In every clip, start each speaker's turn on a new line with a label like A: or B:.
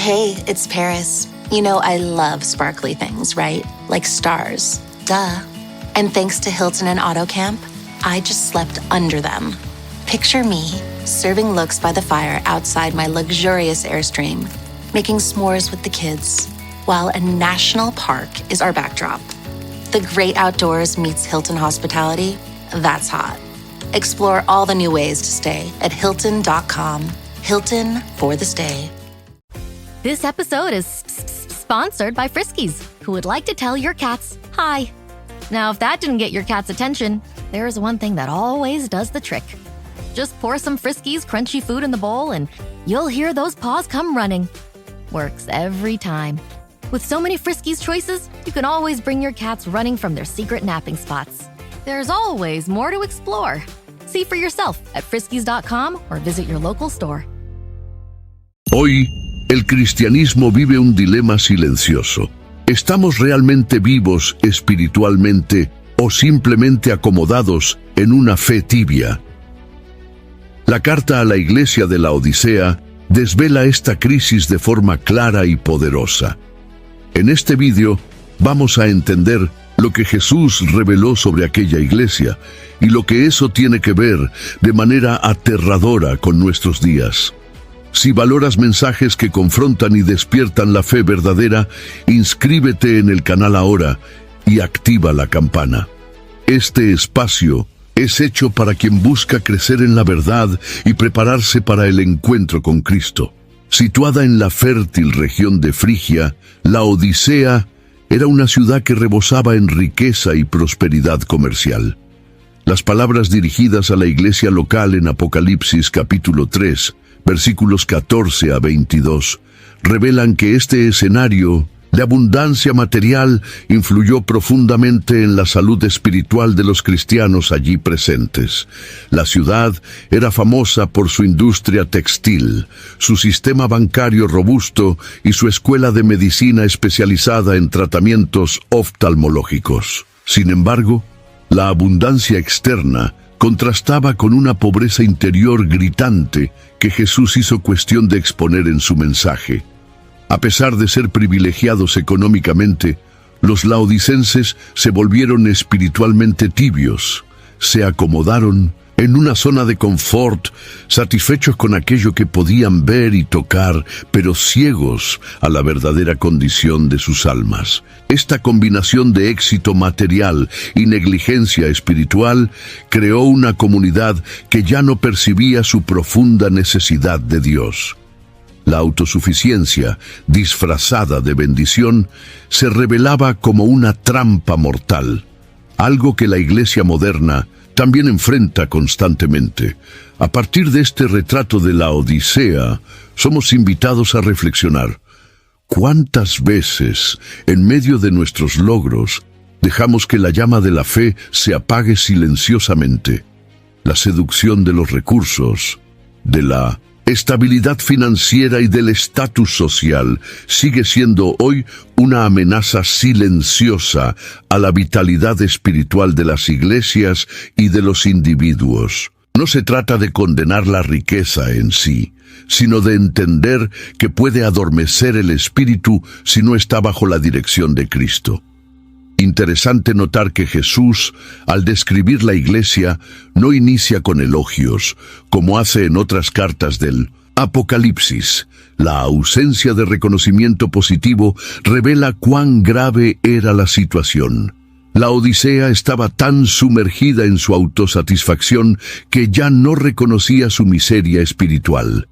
A: Hey, it's Paris. You know I love sparkly things, right? Like stars. Duh. And thanks to Hilton and AutoCamp, I just slept under them. Picture me, serving looks by the fire outside my luxurious Airstream, making s'mores with the kids, while a national park is our backdrop. The great outdoors meets Hilton hospitality. That's hot. Explore all the new ways to stay at Hilton.com. Hilton for the stay.
B: This episode is sponsored by Friskies, who would like to tell your cats hi. Now, if that didn't get your cat's attention, there's one thing that always does the trick. Just pour some Friskies crunchy food in the bowl and you'll hear those paws come running. Works every time. With so many Friskies choices, you can always bring your cats running from their secret napping spots. There's always more to explore. See for yourself at friskies.com or visit your local store.
C: Hoy, el cristianismo vive un dilema silencioso. ¿Estamos realmente vivos espiritualmente o simplemente acomodados en una fe tibia? La carta a la iglesia de la Odisea desvela esta crisis de forma clara y poderosa. En este vídeo vamos a entender lo que Jesús reveló sobre aquella iglesia y lo que eso tiene que ver de manera aterradora con nuestros días. Si valoras mensajes que confrontan y despiertan la fe verdadera, inscríbete en el canal ahora y activa la campana. Este espacio es hecho para quien busca crecer en la verdad y prepararse para el encuentro con Cristo. Situada en la fértil región de Frigia, la Odisea era una ciudad que rebosaba en riqueza y prosperidad comercial. Las palabras dirigidas a la iglesia local en Apocalipsis capítulo 3, versículos 14 a 22, revelan que este escenario de abundancia material influyó profundamente en la salud espiritual de los cristianos allí presentes. La ciudad era famosa por su industria textil, su sistema bancario robusto y su escuela de medicina especializada en tratamientos oftalmológicos. Sin embargo, la abundancia externa contrastaba con una pobreza interior gritante que Jesús hizo cuestión de exponer en su mensaje. A pesar de ser privilegiados económicamente, los laodicenses se volvieron espiritualmente tibios. Se acomodaron en una zona de confort, satisfechos con aquello que podían ver y tocar, pero ciegos a la verdadera condición de sus almas. Esta combinación de éxito material y negligencia espiritual creó una comunidad que ya no percibía su profunda necesidad de Dios. La autosuficiencia, disfrazada de bendición, se revelaba como una trampa mortal, algo que la iglesia moderna también enfrenta constantemente. A partir de este retrato de la Odisea, somos invitados a reflexionar. ¿Cuántas veces, en medio de nuestros logros, dejamos que la llama de la fe se apague silenciosamente? La seducción de los recursos, de la estabilidad financiera y del estatus social sigue siendo hoy una amenaza silenciosa a la vitalidad espiritual de las iglesias y de los individuos. No se trata de condenar la riqueza en sí, sino de entender que puede adormecer el espíritu si no está bajo la dirección de Cristo. Interesante notar que Jesús, al describir la iglesia, no inicia con elogios, como hace en otras cartas del Apocalipsis. La ausencia de reconocimiento positivo revela cuán grave era la situación. La Odisea estaba tan sumergida en su autosatisfacción que ya no reconocía su miseria espiritual.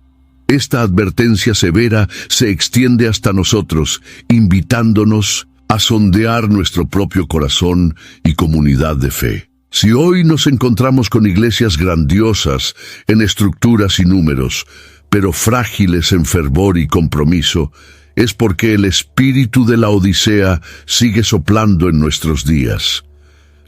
C: Esta advertencia severa se extiende hasta nosotros, invitándonos a sondear nuestro propio corazón y comunidad de fe. Si hoy nos encontramos con iglesias grandiosas en estructuras y números, pero frágiles en fervor y compromiso, es porque el espíritu de la Odisea sigue soplando en nuestros días.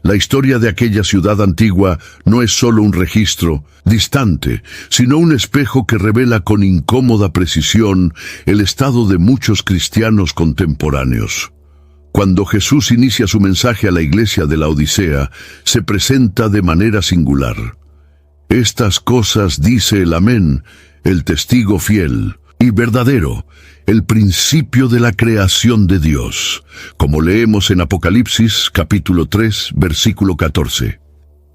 C: La historia de aquella ciudad antigua no es solo un registro distante, sino un espejo que revela con incómoda precisión el estado de muchos cristianos contemporáneos. Cuando Jesús inicia su mensaje a la iglesia de la Odisea, se presenta de manera singular. Estas cosas dice el Amén, el testigo fiel, y verdadero, el principio de la creación de Dios, como leemos en Apocalipsis capítulo 3, versículo 14.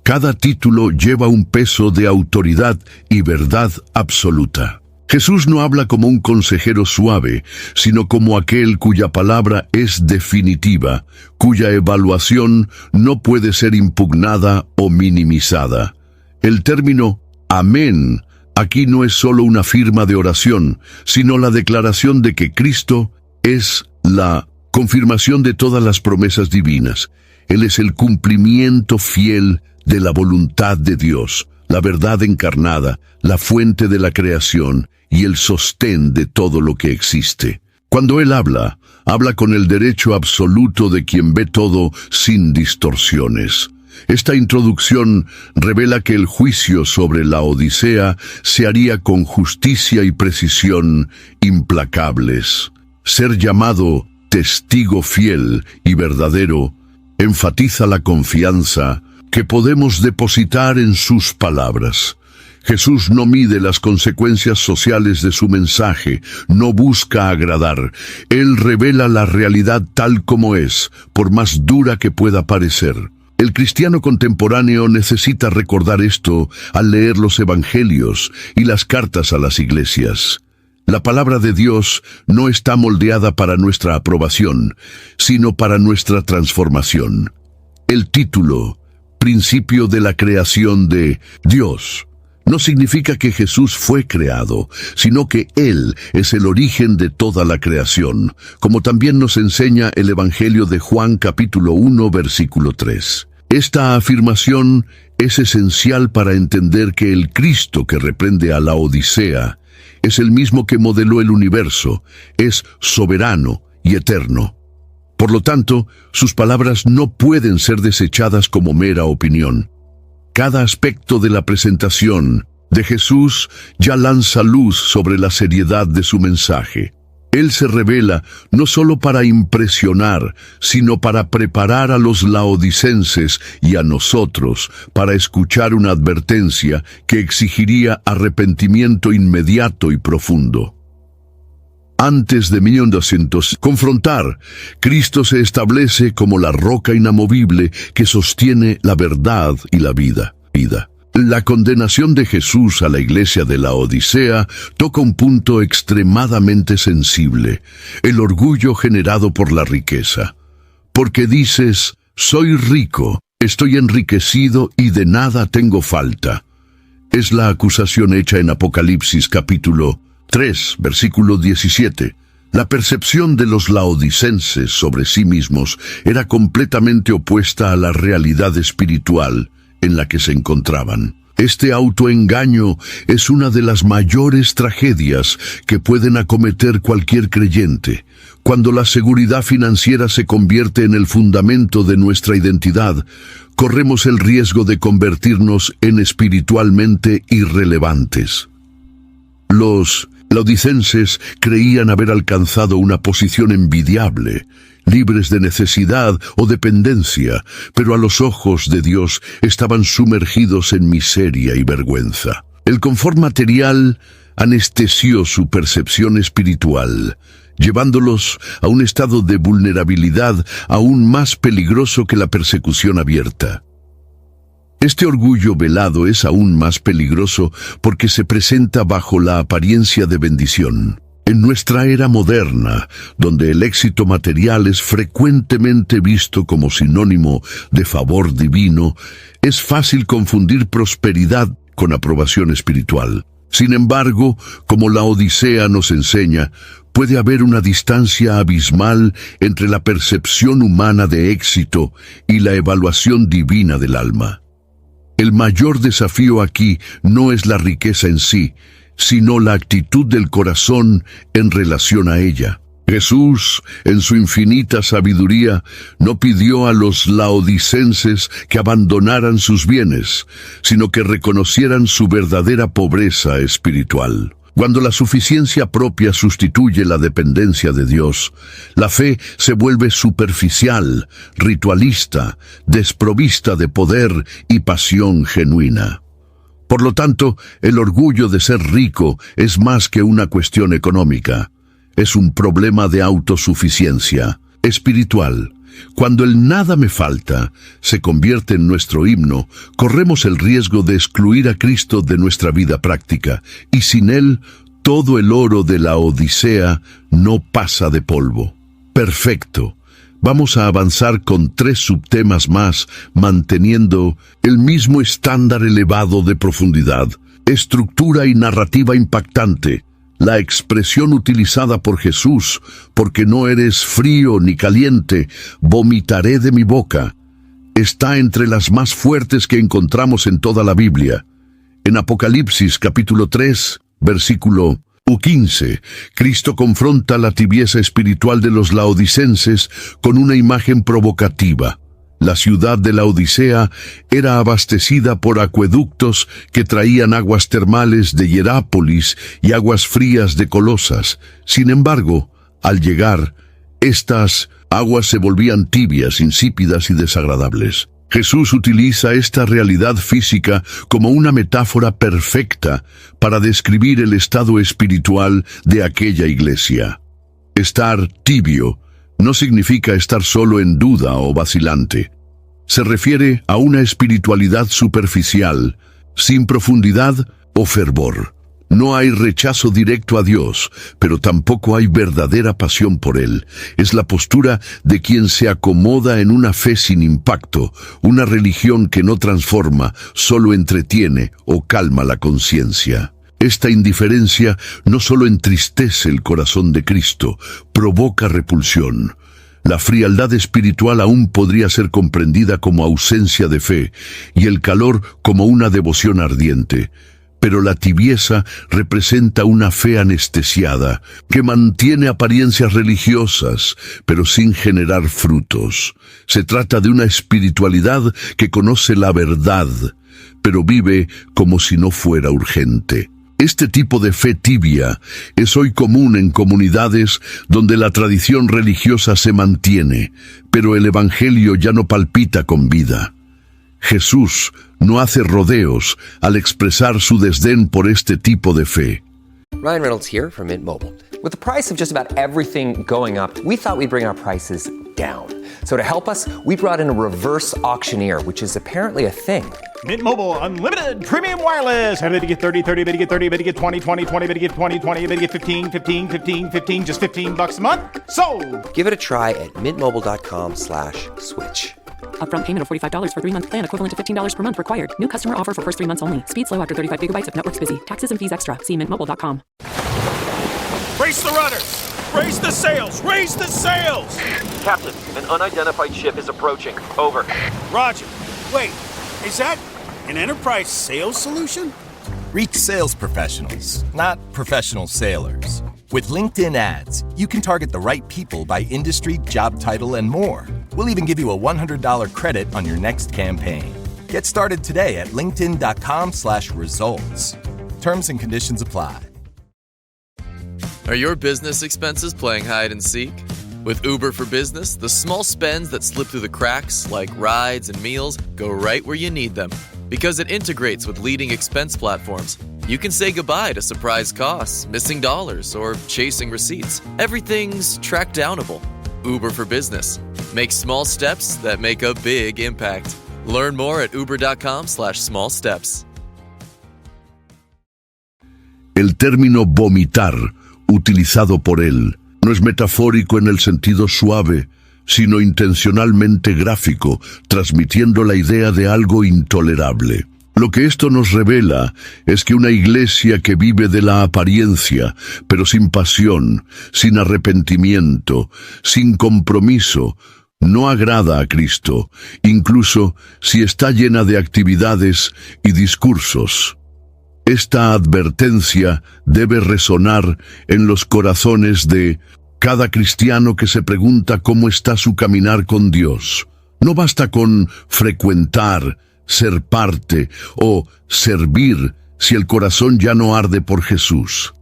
C: Cada título lleva un peso de autoridad y verdad absoluta. Jesús no habla como un consejero suave, sino como aquel cuya palabra es definitiva, cuya evaluación no puede ser impugnada o minimizada. El término amén aquí no es solo una firma de oración, sino la declaración de que Cristo es la confirmación de todas las promesas divinas. Él es el cumplimiento fiel de la voluntad de Dios, la verdad encarnada, la fuente de la creación y el sostén de todo lo que existe. Cuando Él habla con el derecho absoluto de quien ve todo sin distorsiones. Esta introducción revela que el juicio sobre la Odisea se haría con justicia y precisión implacables. Ser llamado testigo fiel y verdadero enfatiza la confianza que podemos depositar en sus palabras. Jesús no mide las consecuencias sociales de su mensaje, no busca agradar. Él revela la realidad tal como es, por más dura que pueda parecer. El cristiano contemporáneo necesita recordar esto al leer los evangelios y las cartas a las iglesias. La palabra de Dios no está moldeada para nuestra aprobación, sino para nuestra transformación. El título, Principio de la creación de Dios, no significa que Jesús fue creado, sino que Él es el origen de toda la creación, como también nos enseña el Evangelio de Juan capítulo 1, versículo 3. Esta afirmación es esencial para entender que el Cristo que reprende a la Odisea es el mismo que modeló el universo, es soberano y eterno. Por lo tanto, sus palabras no pueden ser desechadas como mera opinión. Cada aspecto de la presentación de Jesús ya lanza luz sobre la seriedad de su mensaje. Él se revela no solo para impresionar, sino para preparar a los laodicenses y a nosotros para escuchar una advertencia que exigiría arrepentimiento inmediato y profundo. Antes de 1200 confrontar, Cristo se establece como la roca inamovible que sostiene la verdad y la vida. La condenación de Jesús a la iglesia de la Odisea toca un punto extremadamente sensible, el orgullo generado por la riqueza. Porque dices, soy rico, estoy enriquecido y de nada tengo falta. Es la acusación hecha en Apocalipsis capítulo 3, versículo 17. La percepción de los laodicenses sobre sí mismos era completamente opuesta a la realidad espiritual en la que se encontraban. Este autoengaño es una de las mayores tragedias que pueden acometer cualquier creyente. Cuando la seguridad financiera se convierte en el fundamento de nuestra identidad, corremos el riesgo de convertirnos en espiritualmente irrelevantes. Los laodicenses creían haber alcanzado una posición envidiable, libres de necesidad o dependencia, pero a los ojos de Dios estaban sumergidos en miseria y vergüenza. El confort material anestesió su percepción espiritual, llevándolos a un estado de vulnerabilidad aún más peligroso que la persecución abierta. Este orgullo velado es aún más peligroso porque se presenta bajo la apariencia de bendición. En nuestra era moderna, donde el éxito material es frecuentemente visto como sinónimo de favor divino, es fácil confundir prosperidad con aprobación espiritual. Sin embargo, como la Odisea nos enseña, puede haber una distancia abismal entre la percepción humana de éxito y la evaluación divina del alma. El mayor desafío aquí no es la riqueza en sí, sino la actitud del corazón en relación a ella. Jesús, en su infinita sabiduría, no pidió a los laodicenses que abandonaran sus bienes, sino que reconocieran su verdadera pobreza espiritual. Cuando la suficiencia propia sustituye la dependencia de Dios, la fe se vuelve superficial, ritualista, desprovista de poder y pasión genuina. Por lo tanto, el orgullo de ser rico es más que una cuestión económica. Es un problema de autosuficiencia espiritual. Cuando el nada me falta se convierte en nuestro himno, corremos el riesgo de excluir a Cristo de nuestra vida práctica, y sin Él, todo el oro de la Odisea no pasa de polvo. Perfecto. Vamos a avanzar con 3 subtemas más, manteniendo el mismo estándar elevado de profundidad, estructura y narrativa impactante. La expresión utilizada por Jesús, porque no eres frío ni caliente, vomitaré de mi boca, está entre las más fuertes que encontramos en toda la Biblia. En Apocalipsis capítulo 3, versículo 15, Cristo confronta la tibieza espiritual de los laodicenses con una imagen provocativa. La ciudad de la Odisea era abastecida por acueductos que traían aguas termales de Hierápolis y aguas frías de Colosas. Sin embargo, al llegar, estas aguas se volvían tibias, insípidas y desagradables. Jesús utiliza esta realidad física como una metáfora perfecta para describir el estado espiritual de aquella iglesia. Estar tibio no significa estar solo en duda o vacilante. Se refiere a una espiritualidad superficial, sin profundidad o fervor. No hay rechazo directo a Dios, pero tampoco hay verdadera pasión por Él. Es la postura de quien se acomoda en una fe sin impacto, una religión que no transforma, solo entretiene o calma la conciencia. Esta indiferencia no solo entristece el corazón de Cristo, provoca repulsión. La frialdad espiritual aún podría ser comprendida como ausencia de fe y el calor como una devoción ardiente. Pero la tibieza representa una fe anestesiada, que mantiene apariencias religiosas, pero sin generar frutos. Se trata de una espiritualidad que conoce la verdad, pero vive como si no fuera urgente. Este tipo de fe tibia es hoy común en comunidades donde la tradición religiosa se mantiene, pero el Evangelio ya no palpita con vida. Jesús no hace rodeos al expresar su desdén por este tipo de fe.
D: Ryan Reynolds here from Mint Mobile. With the price of just about everything going up, we thought we'd bring our prices down. So to help us, we brought in a reverse auctioneer, which is apparently a thing.
E: Mint Mobile Unlimited Premium Wireless. How to get 30, 30, bit to get 30, bit to get 20, 20, 20, bit to get 20, 20, bit to get 15, 15, 15, 15, just $15 a month? Sold! Give it a try at mintmobile.com/switch.
F: Upfront payment of $45 for 3-month plan equivalent to $15 per month required. New customer offer for first 3 months only. Speed slow after 35 gigabytes if network's busy. Taxes and fees extra. See mintmobile.com.
E: Race the runners! Raise the sails! Raise the sails!
G: Captain, an unidentified ship is approaching. Over.
E: Roger. Wait, is that an enterprise sales solution?
H: Reach sales professionals, not professional sailors. With LinkedIn ads, you can target the right people by industry, job title, and more. We'll even give you a $100 credit on your next campaign. Get started today at linkedin.com/results. Terms and conditions apply.
I: Are your business expenses playing hide and seek? With Uber for Business, the small spends that slip through the cracks, like rides and meals, go right where you need them. Because it integrates with leading expense platforms, you can say goodbye to surprise costs, missing dollars, or chasing receipts. Everything's track downable. Uber for Business. Make small steps that make a big impact. Learn more at uber.com/small steps.
C: El término vomitar, utilizado por él, no es metafórico en el sentido suave, sino intencionalmente gráfico, transmitiendo la idea de algo intolerable. Lo que esto nos revela es que una iglesia que vive de la apariencia, pero sin pasión, sin arrepentimiento, sin compromiso, no agrada a Cristo, incluso si está llena de actividades y discursos. Esta advertencia debe resonar en los corazones de cada cristiano que se pregunta cómo está su caminar con Dios. No basta con frecuentar, ser parte o servir si el corazón ya no arde por Jesús.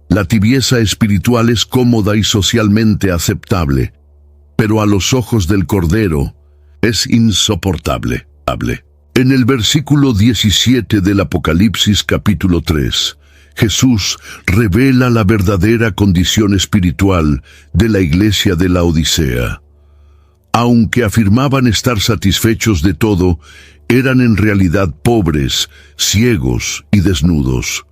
C: La tibieza espiritual es cómoda y socialmente aceptable, pero a los ojos del Cordero es insoportable. En el versículo 17 del Apocalipsis capítulo 3, Jesús revela la verdadera condición espiritual de la iglesia de Laodicea. Aunque afirmaban estar satisfechos de todo, eran en realidad pobres, ciegos y desnudos.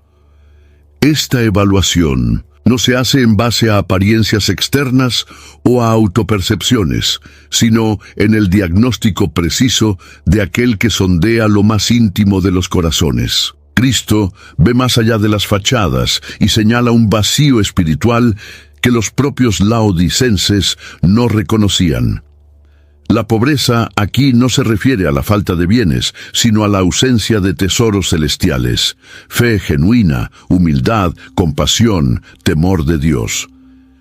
C: Esta evaluación no se hace en base a apariencias externas o a autopercepciones, sino en el diagnóstico preciso de aquel que sondea lo más íntimo de los corazones. Cristo ve más allá de las fachadas y señala un vacío espiritual que los propios laodicenses no reconocían. La pobreza aquí no se refiere a la falta de bienes, sino a la ausencia de tesoros celestiales, fe genuina, humildad, compasión, temor de Dios.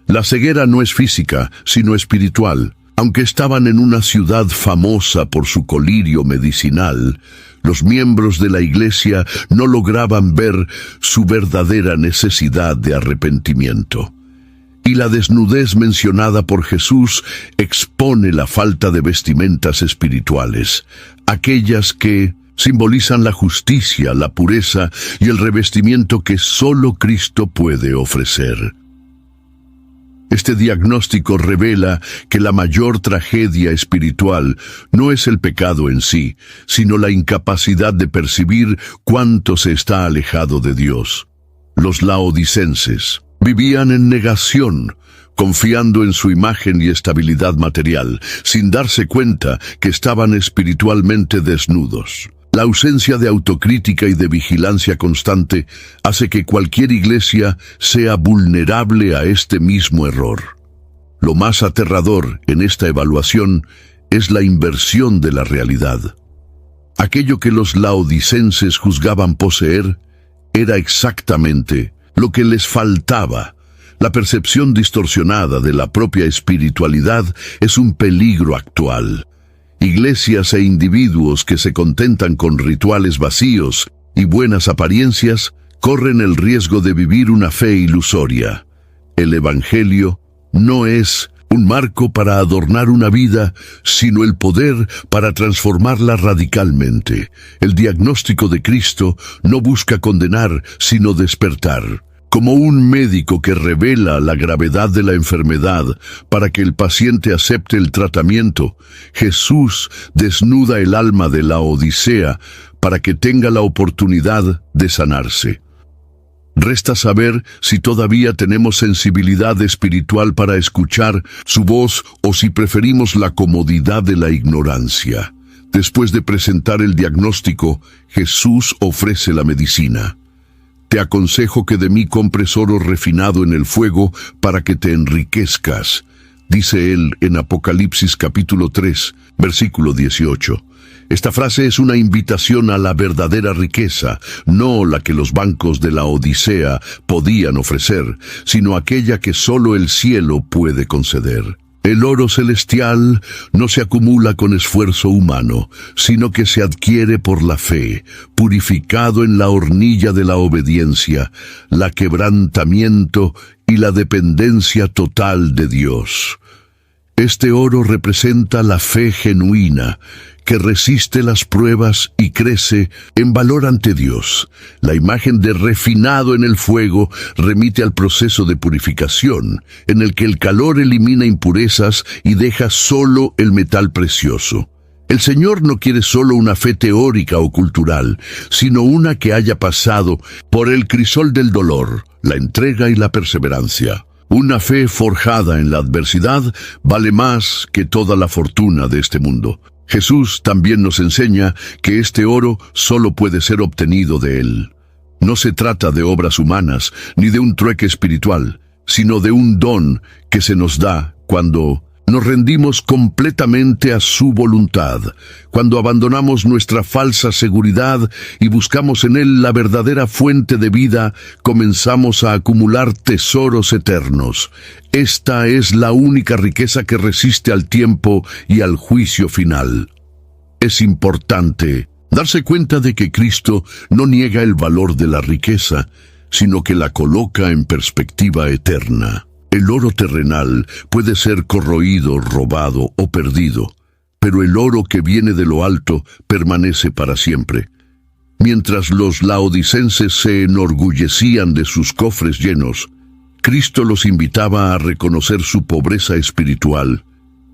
C: La ceguera no es física, sino espiritual. Aunque estaban en una ciudad famosa por su colirio medicinal, los miembros de la iglesia no lograban ver su verdadera necesidad de arrepentimiento. Y la desnudez mencionada por Jesús expone la falta de vestimentas espirituales, aquellas que simbolizan la justicia, la pureza y el revestimiento que solo Cristo puede ofrecer. Este diagnóstico revela que la mayor tragedia espiritual no es el pecado en sí, sino la incapacidad de percibir cuánto se está alejado de Dios. Los laodicenses vivían en negación, confiando en su imagen y estabilidad material, sin darse cuenta que estaban espiritualmente desnudos. La ausencia de autocrítica y de vigilancia constante hace que cualquier iglesia sea vulnerable a este mismo error. Lo más aterrador en esta evaluación es la inversión de la realidad. Aquello que los laodicenses juzgaban poseer era exactamente lo que les faltaba. La percepción distorsionada de la propia espiritualidad es un peligro actual. Iglesias e individuos que se contentan con rituales vacíos y buenas apariencias corren el riesgo de vivir una fe ilusoria. El Evangelio no es un marco para adornar una vida, sino el poder para transformarla radicalmente. El diagnóstico de Cristo no busca condenar, sino despertar. Como un médico que revela la gravedad de la enfermedad para que el paciente acepte el tratamiento, Jesús desnuda el alma de Laodicea para que tenga la oportunidad de sanarse. Resta saber si todavía tenemos sensibilidad espiritual para escuchar su voz o si preferimos la comodidad de la ignorancia. Después de presentar el diagnóstico, Jesús ofrece la medicina. Te aconsejo que de mí compres oro refinado en el fuego para que te enriquezcas, dice él en Apocalipsis capítulo 3, versículo 18. Esta frase es una invitación a la verdadera riqueza, no la que los bancos de la Odisea podían ofrecer, sino aquella que solo el cielo puede conceder. El oro celestial no se acumula con esfuerzo humano, sino que se adquiere por la fe, purificado en la hornilla de la obediencia, la quebrantamiento y la dependencia total de Dios. Este oro representa la fe genuina, que resiste las pruebas y crece en valor ante Dios. La imagen de refinado en el fuego remite al proceso de purificación, en el que el calor elimina impurezas y deja solo el metal precioso. El Señor no quiere solo una fe teórica o cultural, sino una que haya pasado por el crisol del dolor, la entrega y la perseverancia. Una fe forjada en la adversidad vale más que toda la fortuna de este mundo. Jesús también nos enseña que este oro solo puede ser obtenido de Él. No se trata de obras humanas ni de un trueque espiritual, sino de un don que se nos da cuando nos rendimos completamente a su voluntad, cuando abandonamos nuestra falsa seguridad y buscamos en Él la verdadera fuente de vida, comenzamos a acumular tesoros eternos. Esta es la única riqueza que resiste al tiempo y al juicio final. Es importante darse cuenta de que Cristo no niega el valor de la riqueza, sino que la coloca en perspectiva eterna. El oro terrenal puede ser corroído, robado o perdido, pero el oro que viene de lo alto permanece para siempre. Mientras los laodicenses se enorgullecían de sus cofres llenos, Cristo los invitaba a reconocer su pobreza espiritual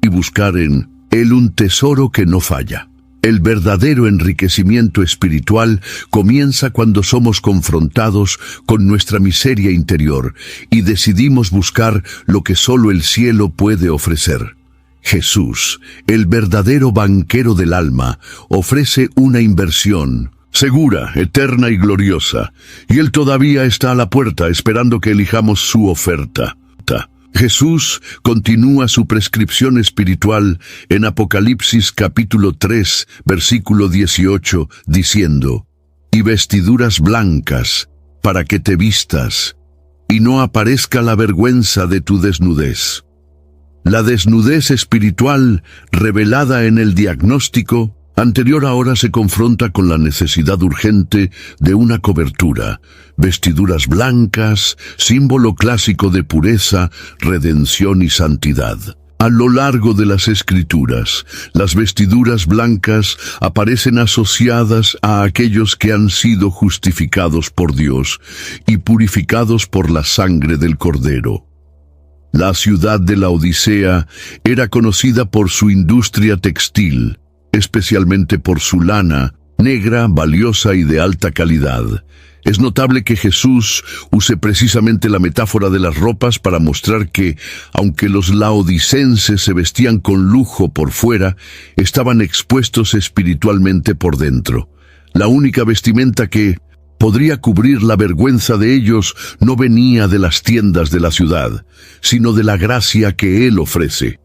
C: y buscar en Él un tesoro que no falla. El verdadero enriquecimiento espiritual comienza cuando somos confrontados con nuestra miseria interior y decidimos buscar lo que solo el cielo puede ofrecer. Jesús, el verdadero banquero del alma, ofrece una inversión segura, eterna y gloriosa, y Él todavía está a la puerta esperando que elijamos su oferta. Jesús continúa su prescripción espiritual en Apocalipsis capítulo 3, versículo 18, diciendo: «Y vestiduras blancas, para que te vistas, y no aparezca la vergüenza de tu desnudez». La desnudez espiritual, revelada en el diagnóstico anterior, ahora se confronta con la necesidad urgente de una cobertura. Vestiduras blancas, símbolo clásico de pureza, redención y santidad. A lo largo de las Escrituras, las vestiduras blancas aparecen asociadas a aquellos que han sido justificados por Dios y purificados por la sangre del Cordero. La ciudad de la Odisea era conocida por su industria textil, especialmente por su lana, negra, valiosa y de alta calidad. Es notable que Jesús use precisamente la metáfora de las ropas para mostrar que, aunque los laodicenses se vestían con lujo por fuera, estaban expuestos espiritualmente por dentro. La única vestimenta que podría cubrir la vergüenza de ellos no venía de las tiendas de la ciudad, sino de la gracia que Él ofrece.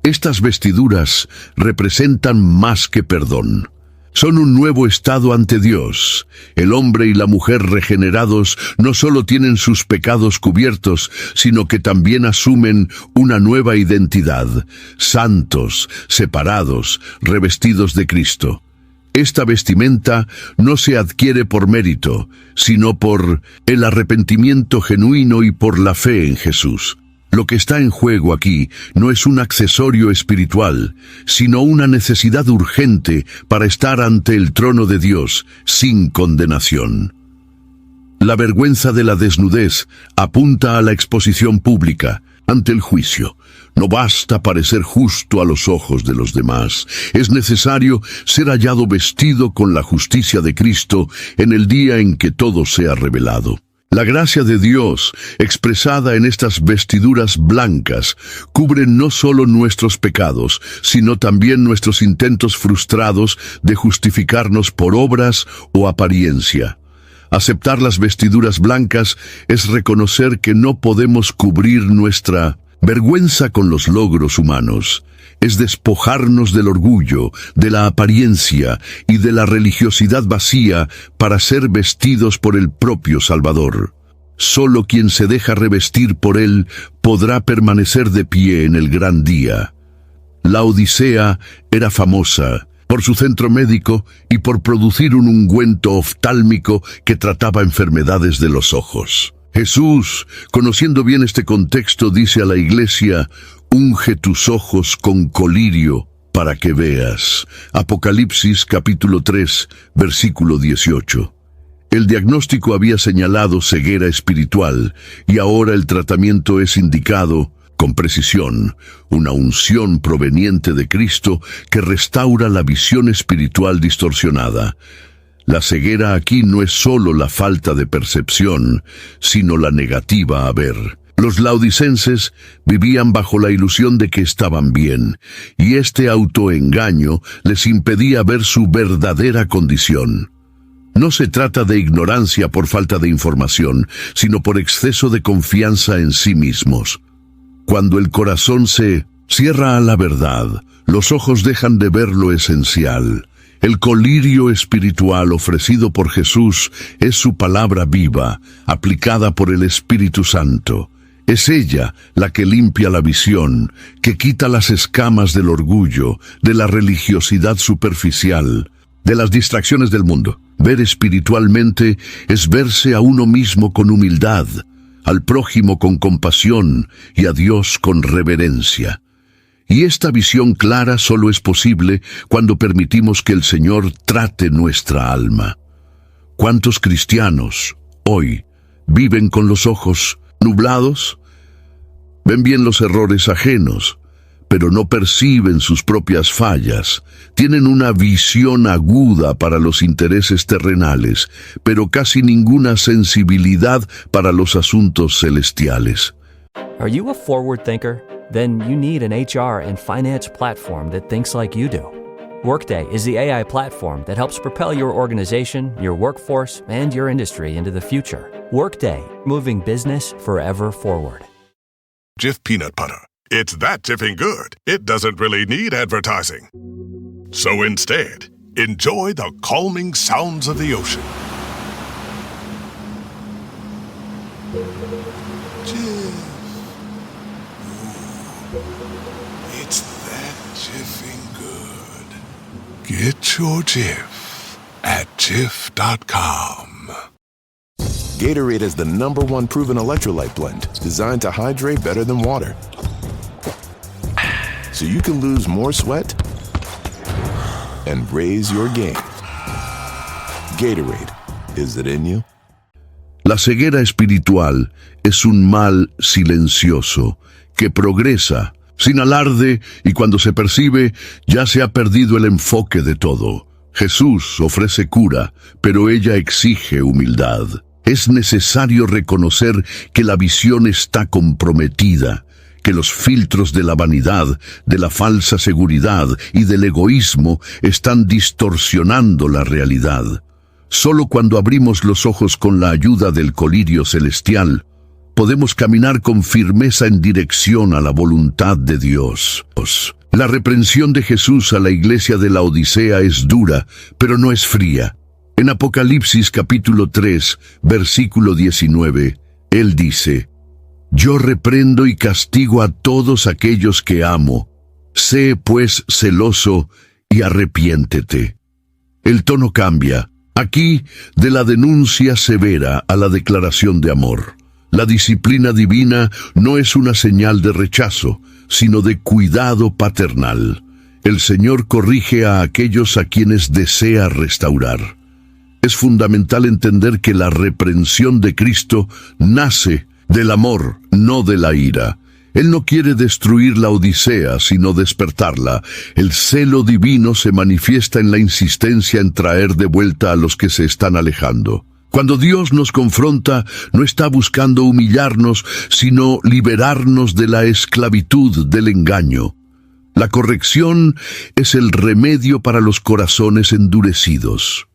C: Estas vestiduras representan más que perdón. Son un nuevo estado ante Dios. El hombre y la mujer regenerados no solo tienen sus pecados cubiertos, sino que también asumen una nueva identidad, santos, separados, revestidos de Cristo. Esta vestimenta no se adquiere por mérito, sino por el arrepentimiento genuino y por la fe en Jesús. Lo que está en juego aquí no es un accesorio espiritual, sino una necesidad urgente para estar ante el trono de Dios sin condenación. La vergüenza de la desnudez apunta a la exposición pública, ante el juicio. No basta parecer justo a los ojos de los demás. Es necesario ser hallado vestido con la justicia de Cristo en el día en que todo sea revelado. La gracia de Dios, expresada en estas vestiduras blancas, cubre no solo nuestros pecados, sino también nuestros intentos frustrados de justificarnos por obras o apariencia. Aceptar las vestiduras blancas es reconocer que no podemos cubrir nuestra vergüenza con los logros humanos. Es despojarnos del orgullo, de la apariencia y de la religiosidad vacía para ser vestidos por el propio Salvador. Solo quien se deja revestir por Él podrá permanecer de pie en el gran día. La Odisea era famosa por su centro médico y por producir un ungüento oftálmico que trataba enfermedades de los ojos. Jesús, conociendo bien este contexto, dice a la iglesia: «Unge tus ojos con colirio para que veas». Apocalipsis capítulo 3, versículo 18. El diagnóstico había señalado ceguera espiritual y ahora el tratamiento es indicado con precisión, una unción proveniente de Cristo que restaura la visión espiritual distorsionada. La ceguera aquí no es solo la falta de percepción, sino la negativa a ver. Los laodicenses vivían bajo la ilusión de que estaban bien, y este autoengaño les impedía ver su verdadera condición. No se trata de ignorancia por falta de información, sino por exceso de confianza en sí mismos. Cuando el corazón se cierra a la verdad, los ojos dejan de ver lo esencial. El colirio espiritual ofrecido por Jesús es su palabra viva, aplicada por el Espíritu Santo. Es ella la que limpia la visión, que quita las escamas del orgullo, de la religiosidad superficial, de las distracciones del mundo. Ver espiritualmente es verse a uno mismo con humildad, al prójimo con compasión y a Dios con reverencia. Y esta visión clara solo es posible cuando permitimos que el Señor trate nuestra alma. ¿Cuántos cristianos hoy viven con los ojos nublados? Ven bien los errores ajenos, pero no perciben sus propias fallas. Tienen una visión aguda para los intereses terrenales, pero casi ninguna sensibilidad para los asuntos celestiales.
J: Are you a forward thinker? Then you need an HR and finance platform that thinks like you do. Workday is the AI platform that helps propel your organization, your workforce, and your industry into the future. Workday, moving business forever forward.
K: Jif peanut butter. It's that Jiffing good, it doesn't really need advertising. So instead, enjoy the calming sounds of the ocean. Jif. Ooh, it's that Jiffing good. Get your Jif at Jif.com.
L: Gatorade is the #1 proven electrolyte blend designed to hydrate better than water. So you can lose more sweat and raise your game. Gatorade, is it in you?
C: La ceguera espiritual es un mal silencioso que progresa sin alarde y cuando se percibe ya se ha perdido el enfoque de todo. Jesús ofrece cura, pero ella exige humildad. Es necesario reconocer que la visión está comprometida, que los filtros de la vanidad, de la falsa seguridad y del egoísmo están distorsionando la realidad. Solo cuando abrimos los ojos con la ayuda del colirio celestial, podemos caminar con firmeza en dirección a la voluntad de Dios. La reprensión de Jesús a la iglesia de la Odisea es dura, pero no es fría. En Apocalipsis capítulo 3, versículo 19, Él dice: Yo reprendo y castigo a todos aquellos que amo. Sé, pues, celoso y arrepiéntete. El tono cambia. Aquí, de la denuncia severa a la declaración de amor. La disciplina divina no es una señal de rechazo, sino de cuidado paternal. El Señor corrige a aquellos a quienes desea restaurar. Es fundamental entender que la reprensión de Cristo nace del amor, no de la ira. Él no quiere destruir la Odisea, sino despertarla. El celo divino se manifiesta en la insistencia en traer de vuelta a los que se están alejando. Cuando Dios nos confronta, no está buscando humillarnos, sino liberarnos de la esclavitud del engaño. La corrección es el remedio para los corazones endurecidos.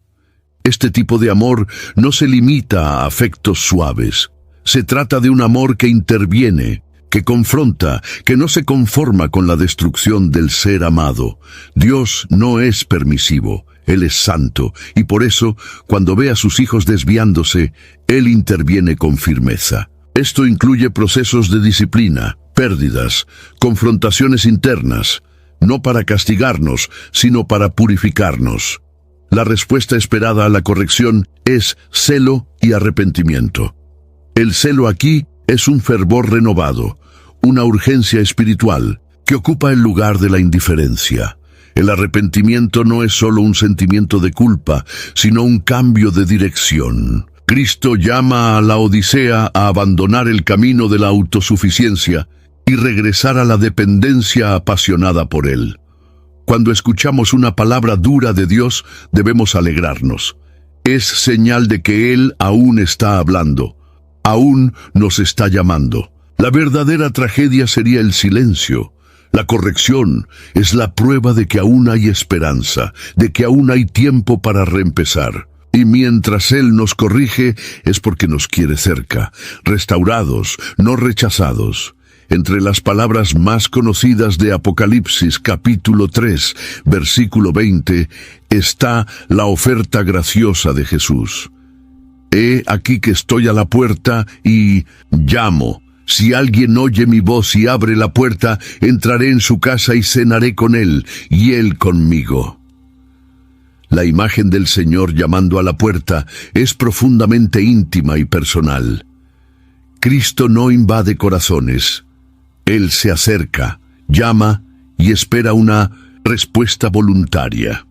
C: Este tipo de amor no se limita a afectos suaves. Se trata de un amor que interviene, que confronta, que no se conforma con la destrucción del ser amado. Dios no es permisivo, Él es santo, y por eso, cuando ve a sus hijos desviándose, Él interviene con firmeza. Esto incluye procesos de disciplina, pérdidas, confrontaciones internas, no para castigarnos, sino para purificarnos. La respuesta esperada a la corrección es celo y arrepentimiento. El celo aquí es un fervor renovado, una urgencia espiritual que ocupa el lugar de la indiferencia. El arrepentimiento no es solo un sentimiento de culpa, sino un cambio de dirección. Cristo llama a la Odisea a abandonar el camino de la autosuficiencia y regresar a la dependencia apasionada por Él. Cuando escuchamos una palabra dura de Dios, debemos alegrarnos. Es señal de que Él aún está hablando, aún nos está llamando. La verdadera tragedia sería el silencio. La corrección es la prueba de que aún hay esperanza, de que aún hay tiempo para reempezar. Y mientras Él nos corrige, es porque nos quiere cerca, restaurados, no rechazados. Entre las palabras más conocidas de Apocalipsis capítulo 3, versículo 20, está la oferta graciosa de Jesús. He aquí que estoy a la puerta y llamo. Si alguien oye mi voz y abre la puerta, entraré en su casa y cenaré con él, y él conmigo. La imagen del Señor llamando a la puerta es profundamente íntima y personal. Cristo no invade corazones. Él se acerca, llama y espera una respuesta voluntaria.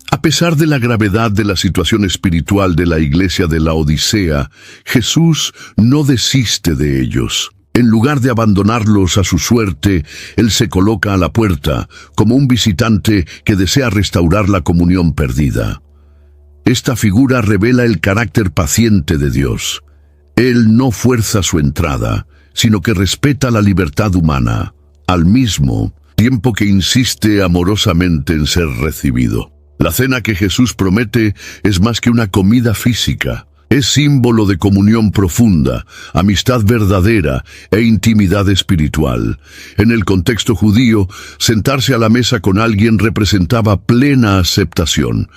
C: A pesar de la gravedad de la situación espiritual de la iglesia de la Odisea, Jesús no desiste de ellos. En lugar de abandonarlos a su suerte, Él se coloca a la puerta como un visitante que desea restaurar la comunión perdida. Esta figura revela el carácter paciente de Dios. Él no fuerza su entrada, sino que respeta la libertad humana, al mismo tiempo que insiste amorosamente en ser recibido. La cena que Jesús promete es más que una comida física. Es símbolo de comunión profunda, amistad verdadera e intimidad espiritual. En el contexto judío, sentarse a la mesa con alguien representaba plena aceptación.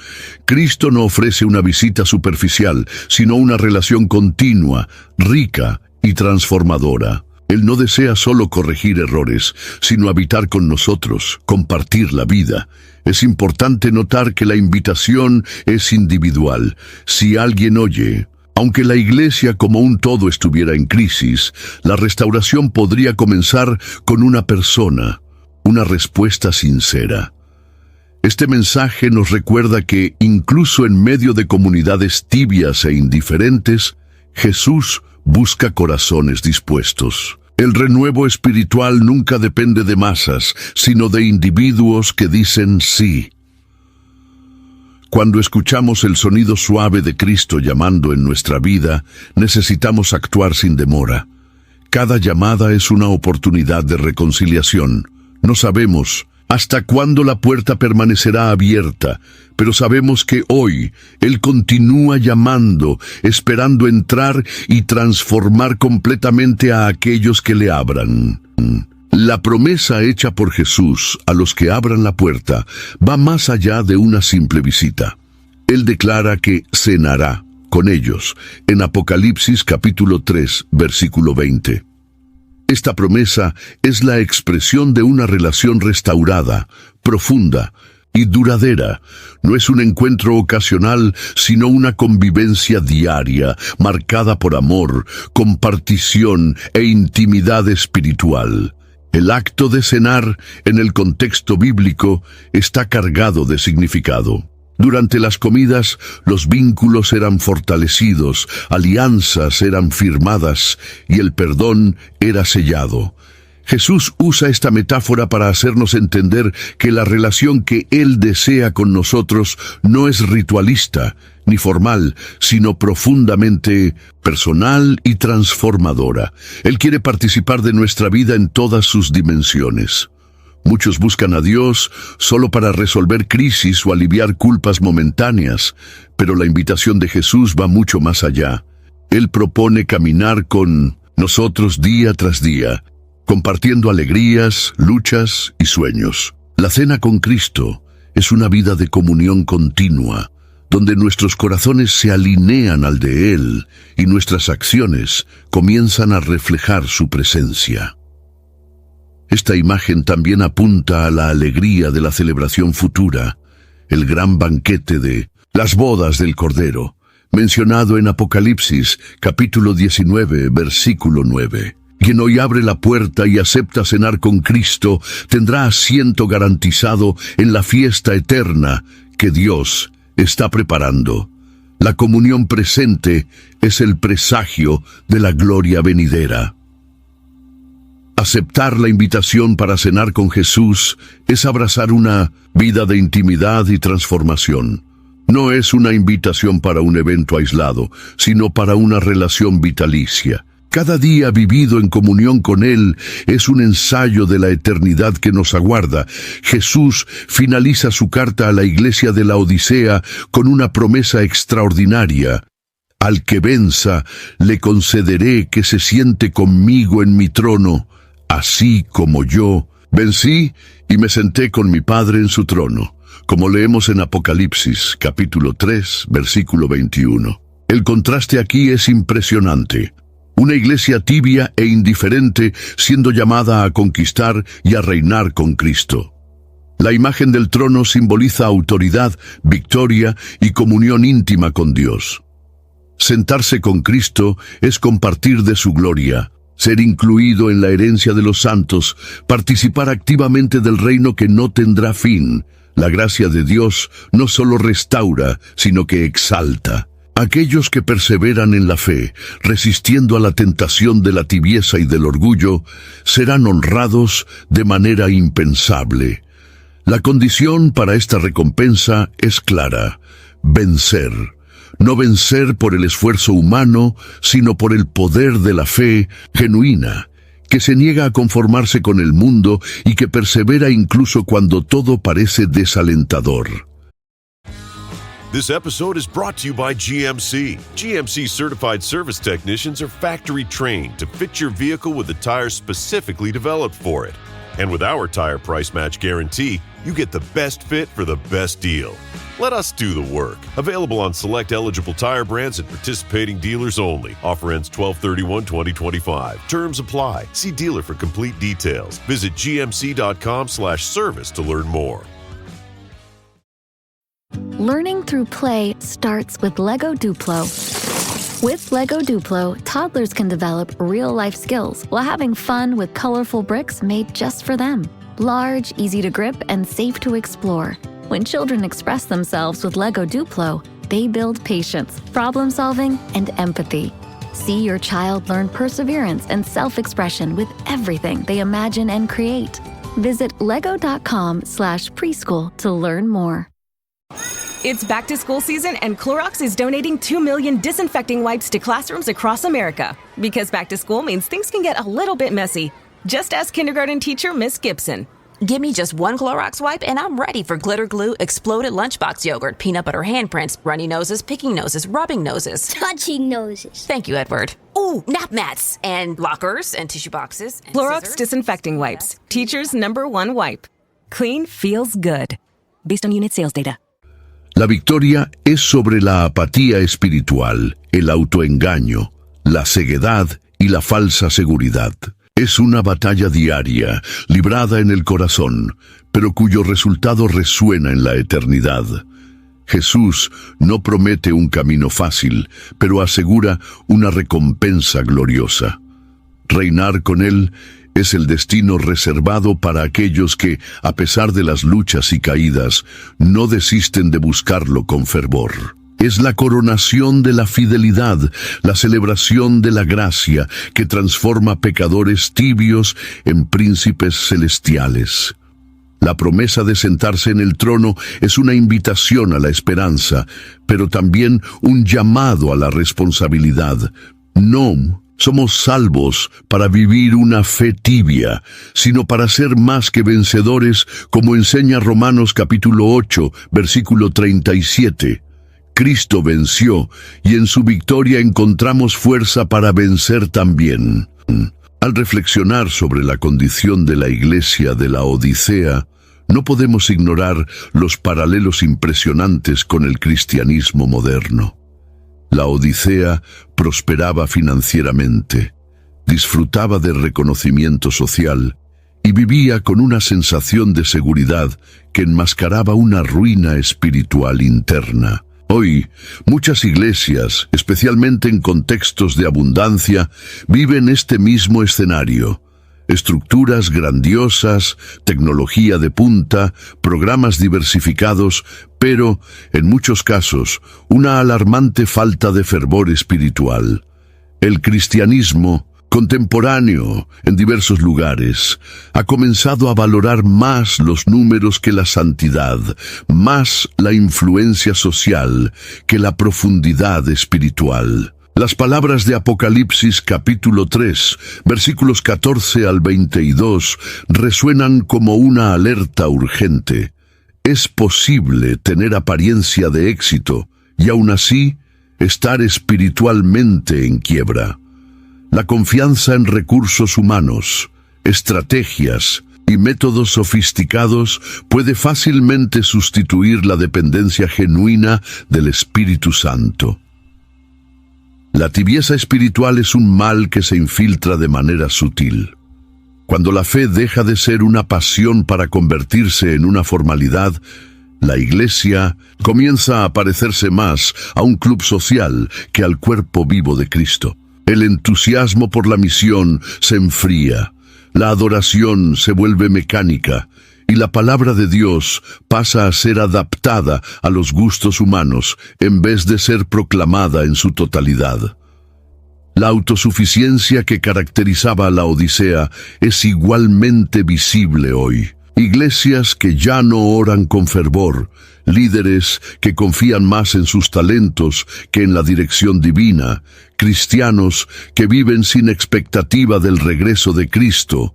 C: Cristo no ofrece una visita superficial, sino una relación continua, rica y transformadora. Él no desea solo corregir errores, sino habitar con nosotros, compartir la vida. Es importante notar que la invitación es individual. Si alguien oye, aunque la iglesia como un todo estuviera en crisis, la restauración podría comenzar con una persona, una respuesta sincera. Este mensaje nos recuerda que, incluso en medio de comunidades tibias e indiferentes, Jesús busca corazones dispuestos. El renuevo espiritual nunca depende de masas, sino de individuos que dicen sí. Cuando escuchamos el sonido suave de Cristo llamando en nuestra vida, necesitamos actuar sin demora. Cada llamada es una oportunidad de reconciliación. No sabemos hasta cuándo la puerta permanecerá abierta, pero sabemos que hoy Él continúa llamando, esperando entrar y transformar completamente a aquellos que le abran. La promesa hecha por Jesús a los que abran la puerta va más allá de una simple visita. Él declara que cenará con ellos en Apocalipsis capítulo 3, versículo 20. Esta promesa es la expresión de una relación restaurada, profunda y duradera. No es un encuentro ocasional, sino una convivencia diaria, marcada por amor, compartición e intimidad espiritual. El acto de cenar, en el contexto bíblico, está cargado de significado. Durante las comidas, los vínculos eran fortalecidos, alianzas eran firmadas y el perdón era sellado. Jesús usa esta metáfora para hacernos entender que la relación que Él desea con nosotros no es ritualista ni formal, sino profundamente personal y transformadora. Él quiere participar de nuestra vida en todas sus dimensiones. Muchos buscan a Dios solo para resolver crisis o aliviar culpas momentáneas, pero la invitación de Jesús va mucho más allá. Él propone caminar con nosotros día tras día, compartiendo alegrías, luchas y sueños. La cena con Cristo es una vida de comunión continua, donde nuestros corazones se alinean al de Él y nuestras acciones comienzan a reflejar su presencia. Esta imagen también apunta a la alegría de la celebración futura, el gran banquete de las bodas del Cordero, mencionado en Apocalipsis, capítulo 19, versículo 9. Quien hoy abre la puerta y acepta cenar con Cristo tendrá asiento garantizado en la fiesta eterna que Dios está preparando. La comunión presente es el presagio de la gloria venidera. Aceptar la invitación para cenar con Jesús es abrazar una vida de intimidad y transformación. No es una invitación para un evento aislado, sino para una relación vitalicia. Cada día vivido en comunión con Él es un ensayo de la eternidad que nos aguarda. Jesús finaliza su carta a la iglesia de la Odisea con una promesa extraordinaria. Al que venza, le concederé que se siente conmigo en mi trono, así como yo vencí y me senté con mi Padre en su trono, como leemos en Apocalipsis, capítulo 3, versículo 21. El contraste aquí es impresionante. Una iglesia tibia e indiferente siendo llamada a conquistar y a reinar con Cristo. La imagen del trono simboliza autoridad, victoria y comunión íntima con Dios. Sentarse con Cristo es compartir de su gloria, ser incluido en la herencia de los santos, participar activamente del reino que no tendrá fin. La gracia de Dios no solo restaura, sino que exalta. Aquellos que perseveran en la fe, resistiendo a la tentación de la tibieza y del orgullo, serán honrados de manera impensable. La condición para esta recompensa es clara: vencer. No vencer por el esfuerzo humano, sino por el poder de la fe genuina, que se niega a conformarse con el mundo y que persevera incluso cuando todo parece desalentador.
M: This episode is brought to you by GMC. GMC certified service technicians are factory trained to fit your vehicle with the tires specifically developed for it. And with our tire price match guarantee, you get the best fit for the best deal. Let us do the work. Available on select eligible tire brands at participating dealers only. Offer ends 12/31/2025. Terms apply. See dealer for complete details. Visit gmc.com/service to learn more.
N: Learning through play starts with Lego Duplo. With Lego Duplo, toddlers can develop real-life skills while having fun with colorful bricks made just for them. Large, easy to grip, and safe to explore. When children express themselves with Lego Duplo, they build patience, problem-solving, and empathy. See your child learn perseverance and self-expression with everything they imagine and create. Visit lego.com/preschool to learn more.
O: It's back to school season and Clorox is donating 2 million disinfecting wipes to classrooms across America. Because back to school means things can get a little bit messy. Just ask kindergarten teacher Miss Gibson.
P: Give me just one Clorox wipe and I'm ready for glitter glue, exploded lunchbox yogurt, peanut butter handprints, runny noses, picking noses, rubbing noses.
Q: Touching noses.
P: Thank you, Edward. Ooh, nap mats and lockers and tissue boxes. And
O: Clorox
P: scissors.
O: disinfecting wipes. Teacher's #1 wipe. Clean feels good. Based on unit sales data.
C: La victoria es sobre la apatía espiritual, el autoengaño, la ceguedad y la falsa seguridad. Es una batalla diaria, librada en el corazón, pero cuyo resultado resuena en la eternidad. Jesús no promete un camino fácil, pero asegura una recompensa gloriosa. Reinar con Él es el destino reservado para aquellos que, a pesar de las luchas y caídas, no desisten de buscarlo con fervor. Es la coronación de la fidelidad, la celebración de la gracia que transforma pecadores tibios en príncipes celestiales. La promesa de sentarse en el trono es una invitación a la esperanza, pero también un llamado a la responsabilidad. No somos salvos para vivir una fe tibia, sino para ser más que vencedores, como enseña Romanos capítulo 8, versículo 37. Cristo venció, y en su victoria encontramos fuerza para vencer también. Al reflexionar sobre la condición de la iglesia de la Odisea, no podemos ignorar los paralelos impresionantes con el cristianismo moderno. La Odisea prosperaba financieramente, disfrutaba de reconocimiento social y vivía con una sensación de seguridad que enmascaraba una ruina espiritual interna. Hoy, muchas iglesias, especialmente en contextos de abundancia, viven este mismo escenario. Estructuras grandiosas, tecnología de punta, programas diversificados, pero, en muchos casos, una alarmante falta de fervor espiritual. El cristianismo, contemporáneo en diversos lugares, ha comenzado a valorar más los números que la santidad, más la influencia social que la profundidad espiritual. Las palabras de Apocalipsis capítulo 3, versículos 14 al 22, resuenan como una alerta urgente. Es posible tener apariencia de éxito y aún así estar espiritualmente en quiebra. La confianza en recursos humanos, estrategias y métodos sofisticados puede fácilmente sustituir la dependencia genuina del Espíritu Santo. La tibieza espiritual es un mal que se infiltra de manera sutil. Cuando la fe deja de ser una pasión para convertirse en una formalidad, la iglesia comienza a parecerse más a un club social que al cuerpo vivo de Cristo. El entusiasmo por la misión se enfría, la adoración se vuelve mecánica y la palabra de Dios pasa a ser adaptada a los gustos humanos en vez de ser proclamada en su totalidad. La autosuficiencia que caracterizaba a la Odisea es igualmente visible hoy. Iglesias que ya no oran con fervor, líderes que confían más en sus talentos que en la dirección divina, cristianos que viven sin expectativa del regreso de Cristo.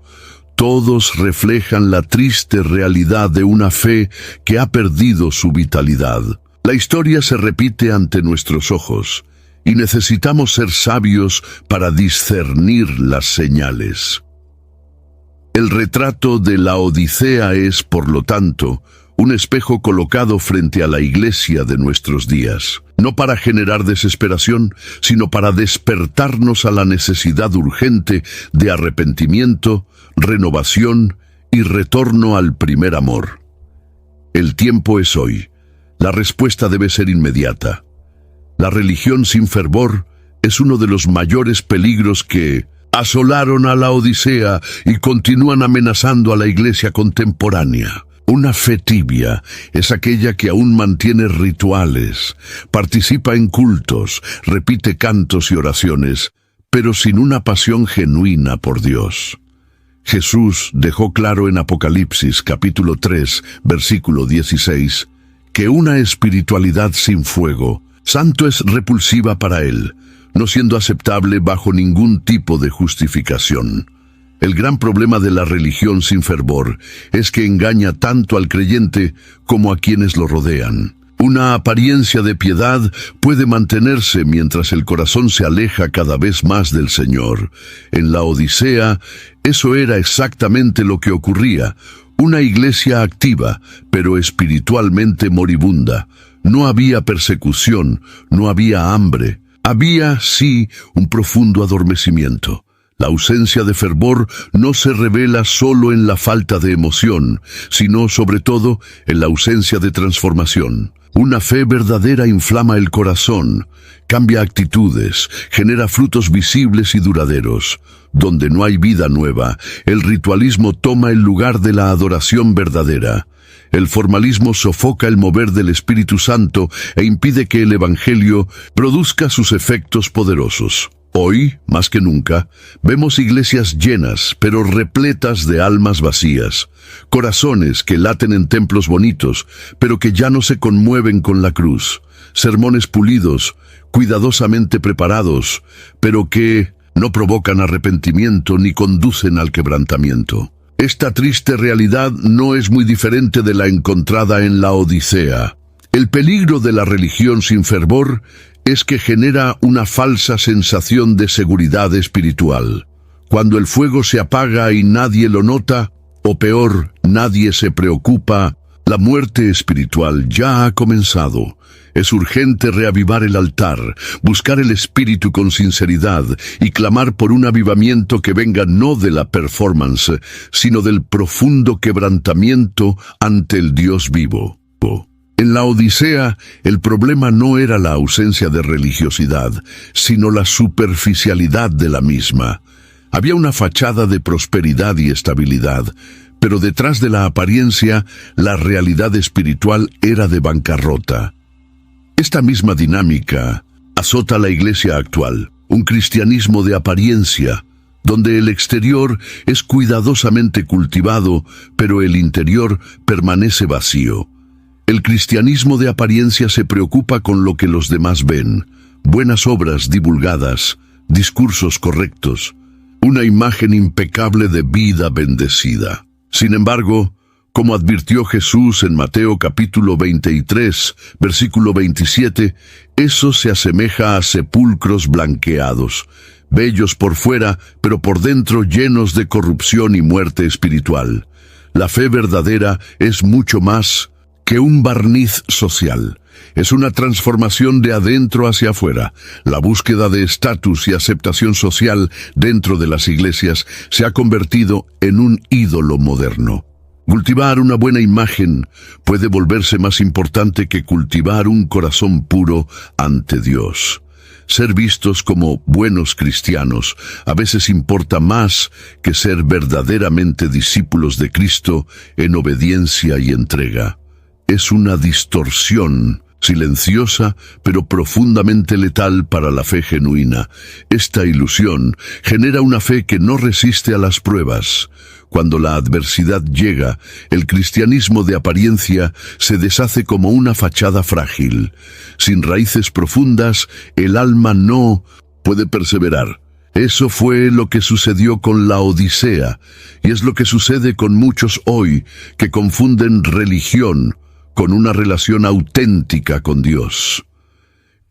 C: Todos reflejan la triste realidad de una fe que ha perdido su vitalidad. La historia se repite ante nuestros ojos y necesitamos ser sabios para discernir las señales. El retrato de la Odisea es, por lo tanto, un espejo colocado frente a la iglesia de nuestros días, no para generar desesperación, sino para despertarnos a la necesidad urgente de arrepentimiento, renovación y retorno al primer amor. El tiempo es hoy. La respuesta debe ser inmediata. La religión sin fervor es uno de los mayores peligros que asolaron a la Odisea y continúan amenazando a la iglesia contemporánea. Una fe tibia es aquella que aún mantiene rituales, participa en cultos, repite cantos y oraciones, pero sin una pasión genuina por Dios. Jesús dejó claro en Apocalipsis capítulo 3, versículo 16, que una espiritualidad sin fuego, santo es repulsiva para él, no siendo aceptable bajo ningún tipo de justificación. El gran problema de la religión sin fervor es que engaña tanto al creyente como a quienes lo rodean. Una apariencia de piedad puede mantenerse mientras el corazón se aleja cada vez más del Señor. En la Odisea, eso era exactamente lo que ocurría. Una iglesia activa, pero espiritualmente moribunda. No había persecución, no había hambre. Había, sí, un profundo adormecimiento. La ausencia de fervor no se revela solo en la falta de emoción, sino sobre todo en la ausencia de transformación. Una fe verdadera inflama el corazón, cambia actitudes, genera frutos visibles y duraderos. Donde no hay vida nueva, el ritualismo toma el lugar de la adoración verdadera. El formalismo sofoca el mover del Espíritu Santo e impide que el Evangelio produzca sus efectos poderosos. Hoy, más que nunca, vemos iglesias llenas, pero repletas de almas vacías, corazones que laten en templos bonitos, pero que ya no se conmueven con la cruz, sermones pulidos, cuidadosamente preparados, pero que no provocan arrepentimiento ni conducen al quebrantamiento. Esta triste realidad no es muy diferente de la encontrada en la Odisea. El peligro de la religión sin fervor es que genera una falsa sensación de seguridad espiritual. Cuando el fuego se apaga y nadie lo nota, o peor, nadie se preocupa, la muerte espiritual ya ha comenzado. Es urgente reavivar el altar, buscar el Espíritu con sinceridad y clamar por un avivamiento que venga no de la performance, sino del profundo quebrantamiento ante el Dios vivo. En la Odisea, el problema no era la ausencia de religiosidad, sino la superficialidad de la misma. Había una fachada de prosperidad y estabilidad, pero detrás de la apariencia, la realidad espiritual era de bancarrota. Esta misma dinámica azota la iglesia actual, un cristianismo de apariencia, donde el exterior es cuidadosamente cultivado, pero el interior permanece vacío. El cristianismo de apariencia se preocupa con lo que los demás ven, buenas obras divulgadas, discursos correctos, una imagen impecable de vida bendecida. Sin embargo, como advirtió Jesús en Mateo capítulo 23, versículo 27, eso se asemeja a sepulcros blanqueados, bellos por fuera, pero por dentro llenos de corrupción y muerte espiritual. La fe verdadera es mucho más que un barniz social. Es una transformación de adentro hacia afuera. La búsqueda de estatus y aceptación social dentro de las iglesias se ha convertido en un ídolo moderno. Cultivar una buena imagen puede volverse más importante que cultivar un corazón puro ante Dios. Ser vistos como buenos cristianos a veces importa más que ser verdaderamente discípulos de Cristo en obediencia y entrega. Es una distorsión silenciosa pero profundamente letal para la fe genuina. Esta ilusión genera una fe que no resiste a las pruebas. Cuando la adversidad llega, el cristianismo de apariencia se deshace como una fachada frágil. Sin raíces profundas, el alma no puede perseverar. Eso fue lo que sucedió con la Odisea, y es lo que sucede con muchos hoy que confunden religión con una relación auténtica con Dios.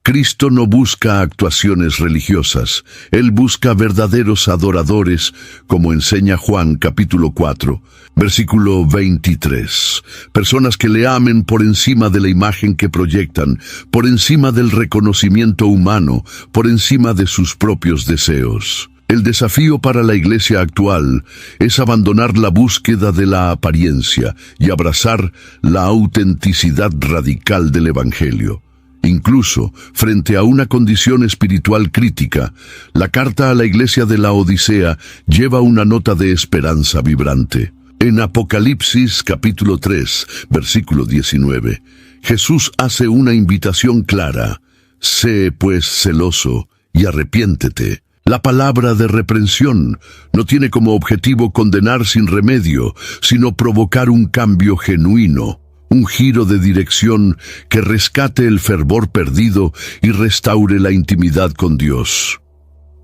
C: Cristo no busca actuaciones religiosas, Él busca verdaderos adoradores, como enseña Juan capítulo 4, versículo 23. Personas que le amen por encima de la imagen que proyectan, por encima del reconocimiento humano, por encima de sus propios deseos. El desafío para la iglesia actual es abandonar la búsqueda de la apariencia y abrazar la autenticidad radical del Evangelio. Incluso, frente a una condición espiritual crítica, la carta a la iglesia de la Odisea lleva una nota de esperanza vibrante. En Apocalipsis capítulo 3, versículo 19, Jesús hace una invitación clara: sé pues celoso y arrepiéntete. La palabra de reprensión no tiene como objetivo condenar sin remedio, sino provocar un cambio genuino. Un giro de dirección que rescate el fervor perdido y restaure la intimidad con Dios.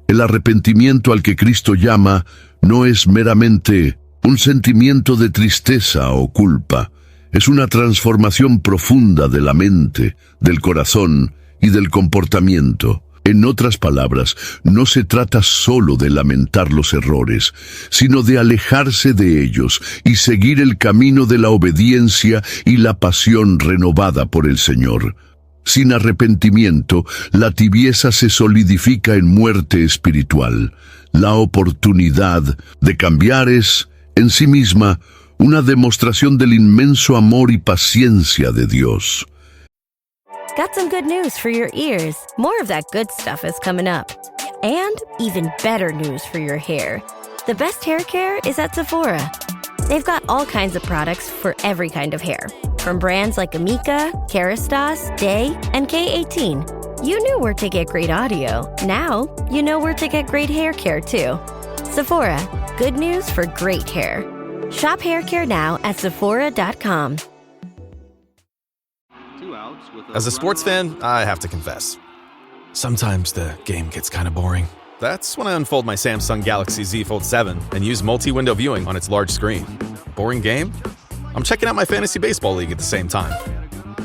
C: El arrepentimiento al que Cristo llama no es meramente un sentimiento de tristeza o culpa. Es una transformación profunda de la mente, del corazón y del comportamiento. En otras palabras, no se trata solo de lamentar los errores, sino de alejarse de ellos y seguir el camino de la obediencia y la pasión renovada por el Señor. Sin arrepentimiento, la tibieza se solidifica en muerte espiritual. La oportunidad de cambiar es, en sí misma, una demostración del inmenso amor y paciencia de Dios.
Q: Got some good news for your ears. More of that good stuff is coming up. And even better news for your hair. The best hair care is at Sephora. They've got all kinds of products for every kind of hair. From brands like Amika, Kerastase, Day, and K18. You knew where to get great audio. Now, you know where to get great hair care too. Sephora, good news for great hair. Shop hair care now at Sephora.com.
R: As a sports fan, I have to confess. Sometimes the game gets kind of boring. That's when I unfold my Samsung Galaxy Z Fold 7 and use multi-window viewing on its large screen. Boring game? I'm checking out my fantasy baseball league at the same time.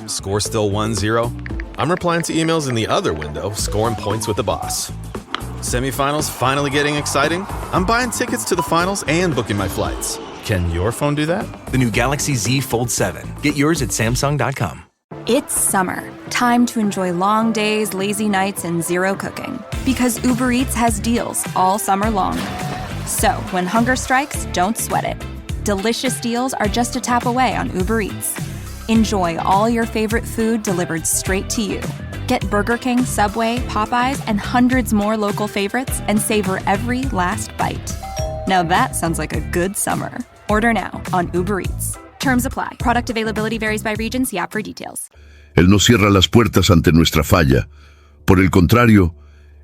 R: Score still 1-0? I'm replying to emails in the other window, scoring points with the boss. Semifinals finally getting exciting? I'm buying tickets to the finals and booking my flights. Can your phone do that?
S: The new Galaxy Z Fold 7. Get yours at Samsung.com.
T: It's summer. Time to enjoy long days, lazy nights, and zero cooking. Because Uber Eats has deals all summer long. So, when hunger strikes, don't sweat it. Delicious deals are just a tap away on Uber Eats. Enjoy all your favorite food delivered straight to you. Get Burger King, Subway, Popeyes, and hundreds more local favorites and savor every last bite. Now that sounds like a good summer. Order now on Uber Eats. Terms apply. Product availability varies by region. See app for details.
C: Él no cierra las puertas ante nuestra falla. Por el contrario,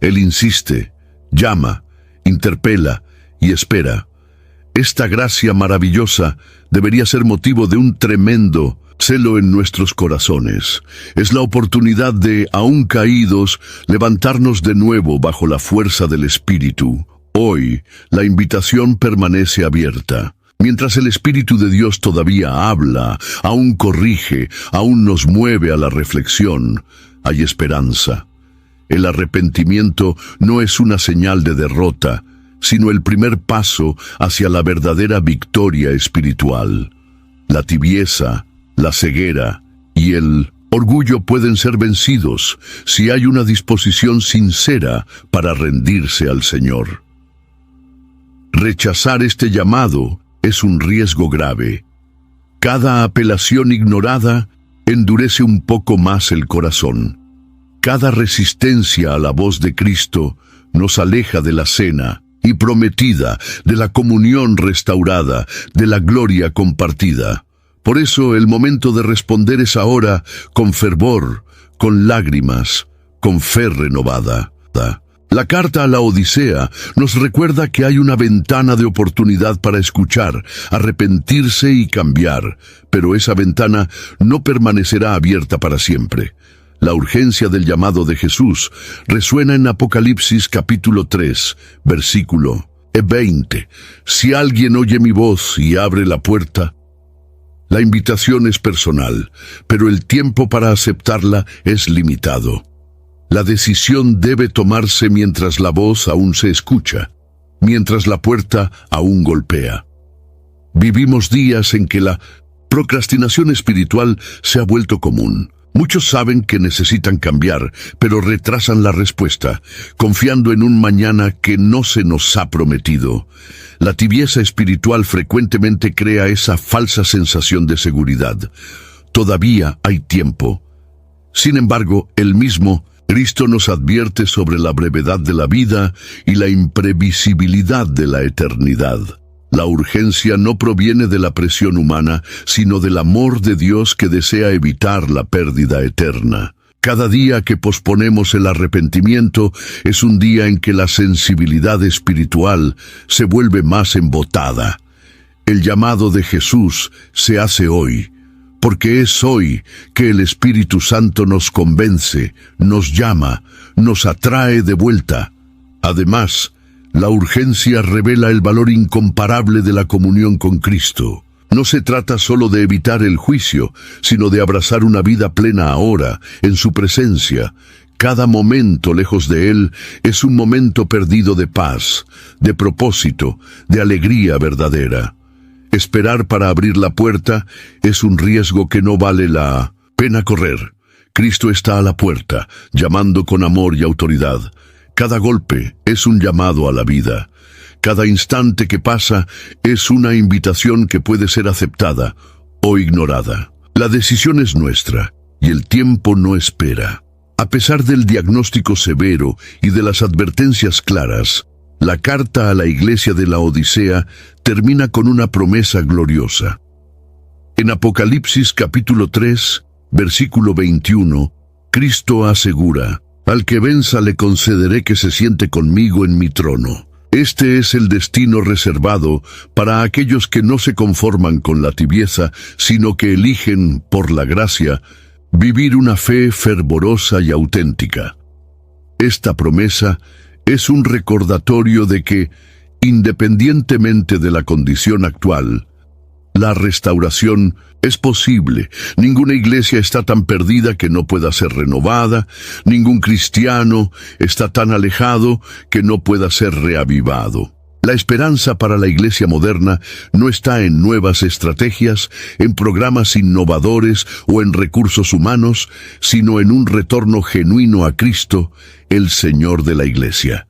C: Él insiste, llama, interpela y espera. Esta gracia maravillosa debería ser motivo de un tremendo celo en nuestros corazones. Es la oportunidad de, aún caídos, levantarnos de nuevo bajo la fuerza del Espíritu. Hoy, la invitación permanece abierta. Mientras el Espíritu de Dios todavía habla, aún corrige, aún nos mueve a la reflexión, hay esperanza. El arrepentimiento no es una señal de derrota, sino el primer paso hacia la verdadera victoria espiritual. La tibieza, la ceguera y el orgullo pueden ser vencidos si hay una disposición sincera para rendirse al Señor. Rechazar este llamado es un riesgo grave. Cada apelación ignorada endurece un poco más el corazón. Cada resistencia a la voz de Cristo nos aleja de la cena y prometida, de la comunión restaurada, de la gloria compartida. Por eso el momento de responder es ahora, con fervor, con lágrimas, con fe renovada. La carta a la Odisea nos recuerda que hay una ventana de oportunidad para escuchar, arrepentirse y cambiar, pero esa ventana no permanecerá abierta para siempre. La urgencia del llamado de Jesús resuena en Apocalipsis capítulo 3, versículo 20. Si alguien oye mi voz y abre la puerta. La invitación es personal, pero el tiempo para aceptarla es limitado. La decisión debe tomarse mientras la voz aún se escucha, mientras la puerta aún golpea. Vivimos días en que la procrastinación espiritual se ha vuelto común. Muchos saben que necesitan cambiar, pero retrasan la respuesta, confiando en un mañana que no se nos ha prometido. La tibieza espiritual frecuentemente crea esa falsa sensación de seguridad. Todavía hay tiempo. Sin embargo, el mismo Cristo nos advierte sobre la brevedad de la vida y la imprevisibilidad de la eternidad. La urgencia no proviene de la presión humana, sino del amor de Dios que desea evitar la pérdida eterna. Cada día que posponemos el arrepentimiento es un día en que la sensibilidad espiritual se vuelve más embotada. El llamado de Jesús se hace hoy, porque es hoy que el Espíritu Santo nos convence, nos llama, nos atrae de vuelta. Además, la urgencia revela el valor incomparable de la comunión con Cristo. No se trata solo de evitar el juicio, sino de abrazar una vida plena ahora, en su presencia. Cada momento lejos de Él es un momento perdido de paz, de propósito, de alegría verdadera. Esperar para abrir la puerta es un riesgo que no vale la pena correr. Cristo está a la puerta, llamando con amor y autoridad. Cada golpe es un llamado a la vida. Cada instante que pasa es una invitación que puede ser aceptada o ignorada. La decisión es nuestra y el tiempo no espera. A pesar del diagnóstico severo y de las advertencias claras, la carta a la iglesia de la Odisea termina con una promesa gloriosa. En Apocalipsis capítulo 3, versículo 21, Cristo asegura: al que venza le concederé que se siente conmigo en mi trono. Este es el destino reservado para aquellos que no se conforman con la tibieza, sino que eligen, por la gracia, vivir una fe fervorosa y auténtica. Esta promesa es un recordatorio de que, independientemente de la condición actual, la restauración es posible. Ninguna iglesia está tan perdida que no pueda ser renovada, ningún cristiano está tan alejado que no pueda ser reavivado. La esperanza para la iglesia moderna no está en nuevas estrategias, en programas innovadores o en recursos humanos, sino en un retorno genuino a Cristo, el Señor de la iglesia.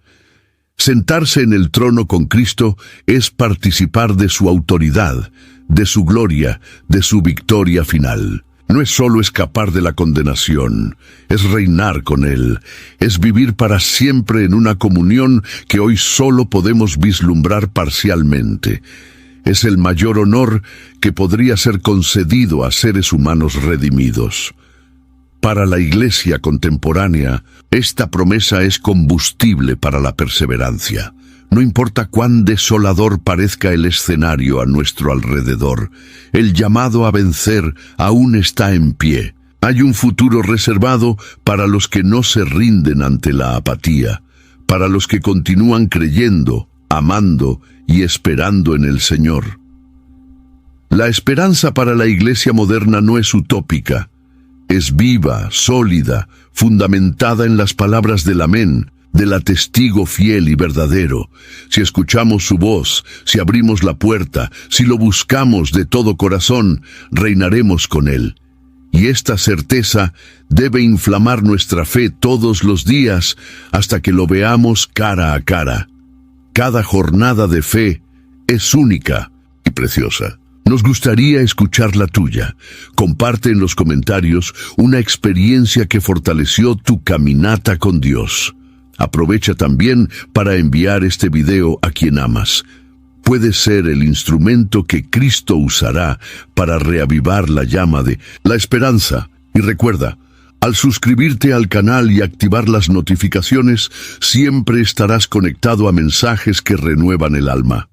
C: Sentarse en el trono con Cristo es participar de su autoridad, de su gloria, de su victoria final. No es solo escapar de la condenación, es reinar con Él, es vivir para siempre en una comunión que hoy solo podemos vislumbrar parcialmente. Es el mayor honor que podría ser concedido a seres humanos redimidos. Para la iglesia contemporánea, esta promesa es combustible para la perseverancia. No importa cuán desolador parezca el escenario a nuestro alrededor, el llamado a vencer aún está en pie. Hay un futuro reservado para los que no se rinden ante la apatía, para los que continúan creyendo, amando y esperando en el Señor. La esperanza para la iglesia moderna no es utópica, es viva, sólida, fundamentada en las palabras del amén, del testigo fiel y verdadero. Si escuchamos su voz, si abrimos la puerta, si lo buscamos de todo corazón, reinaremos con Él. Y esta certeza debe inflamar nuestra fe todos los días hasta que lo veamos cara a cara. Cada jornada de fe es única y preciosa. Nos gustaría escuchar la tuya. Comparte en los comentarios una experiencia que fortaleció tu caminata con Dios. Aprovecha también para enviar este video a quien amas. Puede ser el instrumento que Cristo usará para reavivar la llama de la esperanza. Y recuerda, al suscribirte al canal y activar las notificaciones, siempre estarás conectado a mensajes que renuevan el alma.